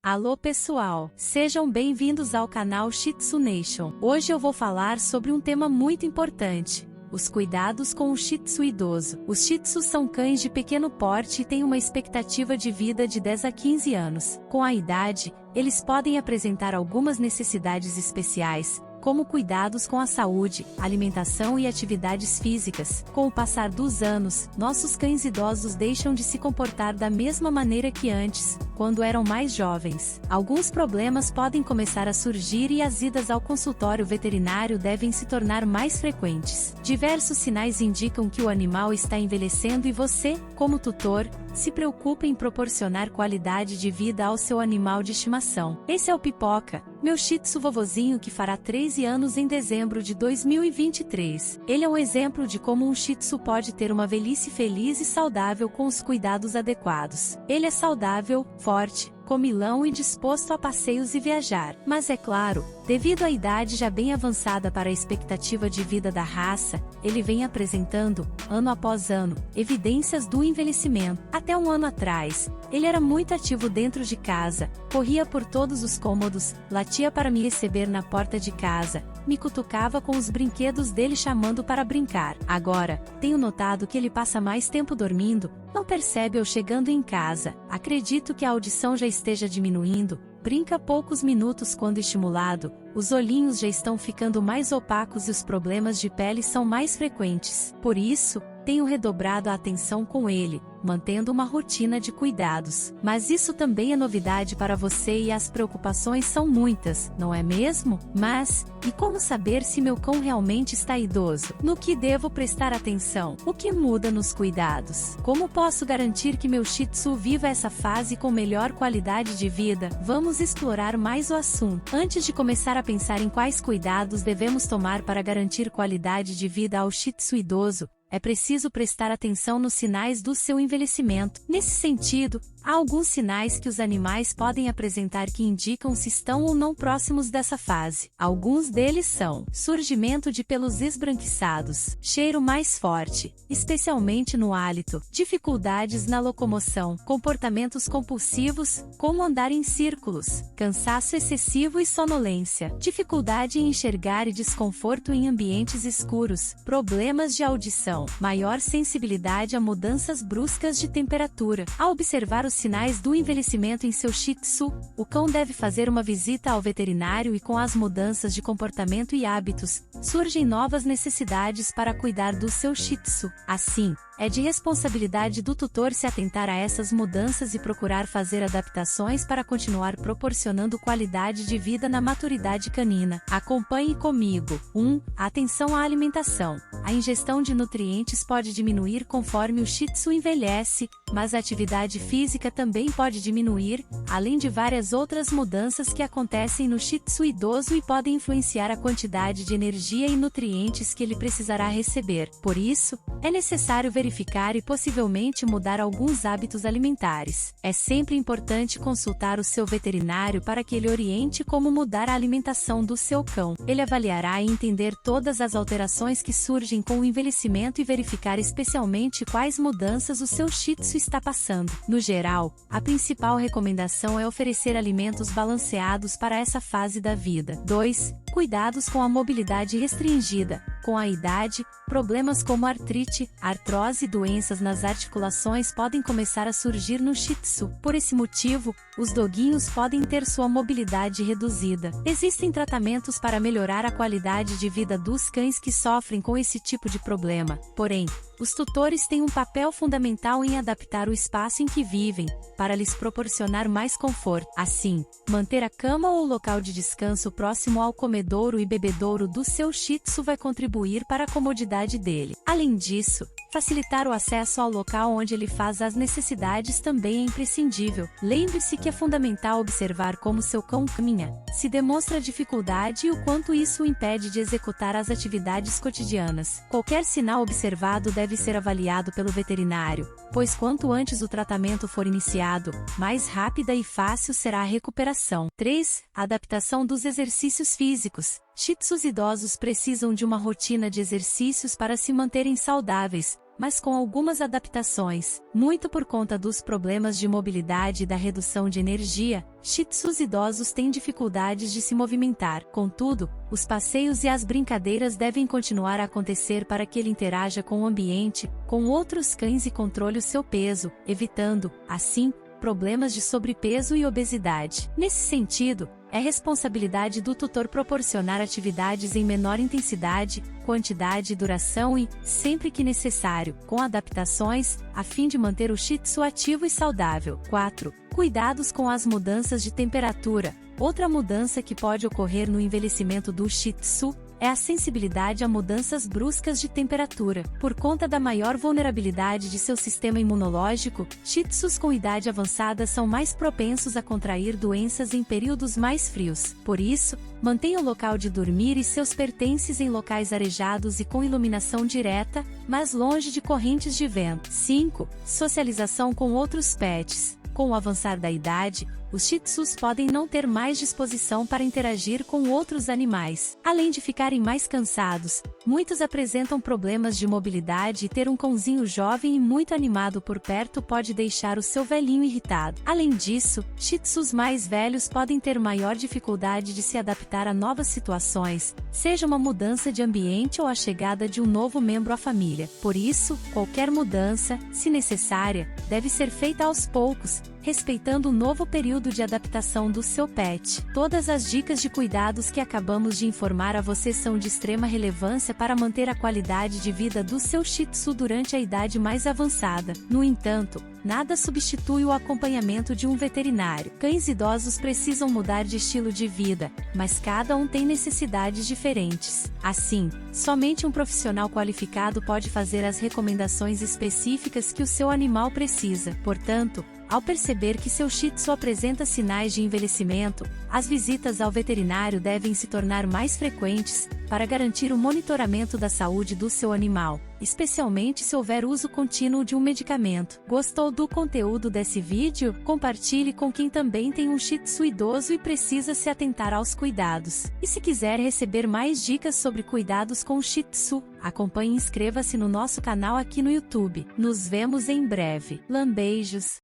Alô pessoal, sejam bem-vindos ao canal Shih Tzu Nation. Hoje eu vou falar sobre um tema muito importante: os cuidados com o Shih Tzu idoso. Os Shih Tzus são cães de pequeno porte e têm uma expectativa de vida de 10 a 15 anos. Com a idade, eles podem apresentar algumas necessidades especiais, como cuidados com a saúde, alimentação e atividades físicas. Com o passar dos anos, nossos cães idosos deixam de se comportar da mesma maneira que antes, quando eram mais jovens. Alguns problemas podem começar a surgir e as idas ao consultório veterinário devem se tornar mais frequentes. Diversos sinais indicam que o animal está envelhecendo e você, como tutor, se preocupe em proporcionar qualidade de vida ao seu animal de estimação. Esse é o Pipoca, meu Shih Tzu vovozinho que fará 13 anos em dezembro de 2023. Ele é um exemplo de como um Shih Tzu pode ter uma velhice feliz e saudável com os cuidados adequados. Ele é saudável, forte, comilão e disposto a passeios e viajar. Mas é claro, devido à idade já bem avançada para a expectativa de vida da raça, ele vem apresentando, ano após ano, evidências do envelhecimento. Até um ano atrás, ele era muito ativo dentro de casa, corria por todos os cômodos, latia para me receber na porta de casa, me cutucava com os brinquedos dele chamando para brincar. Agora, tenho notado que ele passa mais tempo dormindo, não percebe eu chegando em casa. Acredito que a audição já esteja diminuindo, brinca poucos minutos quando estimulado, os olhinhos já estão ficando mais opacos e os problemas de pele são mais frequentes. Por isso, tenho redobrado a atenção com ele, mantendo uma rotina de cuidados. Mas isso também é novidade para você e as preocupações são muitas, não é mesmo? Mas, e como saber se meu cão realmente está idoso? No que devo prestar atenção? O que muda nos cuidados? Como posso garantir que meu Shih Tzu viva essa fase com melhor qualidade de vida? Vamos explorar mais o assunto. Antes de começar a pensar em quais cuidados devemos tomar para garantir qualidade de vida ao Shih Tzu idoso, é preciso prestar atenção nos sinais do seu envelhecimento. Nesse sentido, há alguns sinais que os animais podem apresentar que indicam se estão ou não próximos dessa fase. Alguns deles são: surgimento de pelos esbranquiçados, cheiro mais forte, especialmente no hálito, dificuldades na locomoção, comportamentos compulsivos, como andar em círculos, cansaço excessivo e sonolência, dificuldade em enxergar e desconforto em ambientes escuros, problemas de audição, maior sensibilidade a mudanças bruscas de temperatura. Ao observar os sinais do envelhecimento em seu Shih Tzu, o cão deve fazer uma visita ao veterinário e com as mudanças de comportamento e hábitos, surgem novas necessidades para cuidar do seu Shih Tzu. Assim, é de responsabilidade do tutor se atentar a essas mudanças e procurar fazer adaptações para continuar proporcionando qualidade de vida na maturidade canina. Acompanhe comigo. 1. Atenção à alimentação. A ingestão de nutrientes pode diminuir conforme o Shih Tzu envelhece, mas a atividade física também pode diminuir, além de várias outras mudanças que acontecem no Shih Tzu idoso e podem influenciar a quantidade de energia e nutrientes que ele precisará receber. Por isso, é necessário verificar e possivelmente mudar alguns hábitos alimentares. É sempre importante consultar o seu veterinário para que ele oriente como mudar a alimentação do seu cão. Ele avaliará e entender todas as alterações que surgem com o envelhecimento e verificar especialmente quais mudanças o seu Shih Tzu está passando. No geral, a principal recomendação é oferecer alimentos balanceados para essa fase da vida. 2. Cuidados com a mobilidade restringida. Com a idade, problemas como artrite, artrose e doenças nas articulações podem começar a surgir no Shih Tzu. Por esse motivo, os doguinhos podem ter sua mobilidade reduzida. Existem tratamentos para melhorar a qualidade de vida dos cães que sofrem com esse tipo de problema. Porém, os tutores têm um papel fundamental em adaptar o espaço em que vivem, para lhes proporcionar mais conforto. Assim, manter a cama ou local de descanso próximo ao comedouro e bebedouro do seu Shih Tzu vai contribuir para a comodidade dele. Além disso, facilitar o acesso ao local onde ele faz as necessidades também é imprescindível. Lembre-se que é fundamental observar como seu cão caminha, se demonstra dificuldade e o quanto isso o impede de executar as atividades cotidianas. Qualquer sinal observado deve ser avaliado pelo veterinário, pois quanto antes o tratamento for iniciado, mais rápida e fácil será a recuperação. 3. Adaptação dos exercícios físicos. Shih Tzus idosos precisam de uma rotina de exercícios para se manterem saudáveis, mas com algumas adaptações. Muito por conta dos problemas de mobilidade e da redução de energia, Shih Tzus idosos têm dificuldades de se movimentar. Contudo, os passeios e as brincadeiras devem continuar a acontecer para que ele interaja com o ambiente, com outros cães e controle o seu peso, evitando, assim, problemas de sobrepeso e obesidade. Nesse sentido, é responsabilidade do tutor proporcionar atividades em menor intensidade, quantidade e duração e, sempre que necessário, com adaptações, a fim de manter o Shih Tzu ativo e saudável. 4. Cuidados com as mudanças de temperatura. Outra mudança que pode ocorrer no envelhecimento do Shih Tzu é a sensibilidade a mudanças bruscas de temperatura. Por conta da maior vulnerabilidade de seu sistema imunológico, Shih Tzus com idade avançada são mais propensos a contrair doenças em períodos mais frios. Por isso, mantenha o local de dormir e seus pertences em locais arejados e com iluminação direta, mas longe de correntes de vento. 5. Socialização com outros pets. Com o avançar da idade, os Shih Tzus podem não ter mais disposição para interagir com outros animais. Além de ficarem mais cansados, muitos apresentam problemas de mobilidade e ter um cãozinho jovem e muito animado por perto pode deixar o seu velhinho irritado. Além disso, Shih Tzus mais velhos podem ter maior dificuldade de se adaptar a novas situações, seja uma mudança de ambiente ou a chegada de um novo membro à família. Por isso, qualquer mudança, se necessária, deve ser feita aos poucos, respeitando o novo período de adaptação do seu pet. Todas as dicas de cuidados que acabamos de informar a você são de extrema relevância para manter a qualidade de vida do seu Shih Tzu durante a idade mais avançada. No entanto, nada substitui o acompanhamento de um veterinário. Cães idosos precisam mudar de estilo de vida, mas cada um tem necessidades diferentes. Assim, somente um profissional qualificado pode fazer as recomendações específicas que o seu animal precisa. Portanto, ao perceber que seu Shih Tzu apresenta sinais de envelhecimento, as visitas ao veterinário devem se tornar mais frequentes, para garantir o monitoramento da saúde do seu animal, especialmente se houver uso contínuo de um medicamento. Gostou do conteúdo desse vídeo? Compartilhe com quem também tem um Shih Tzu idoso e precisa se atentar aos cuidados. E se quiser receber mais dicas sobre cuidados com o Shih Tzu, acompanhe e inscreva-se no nosso canal aqui no YouTube. Nos vemos em breve. Lambejos!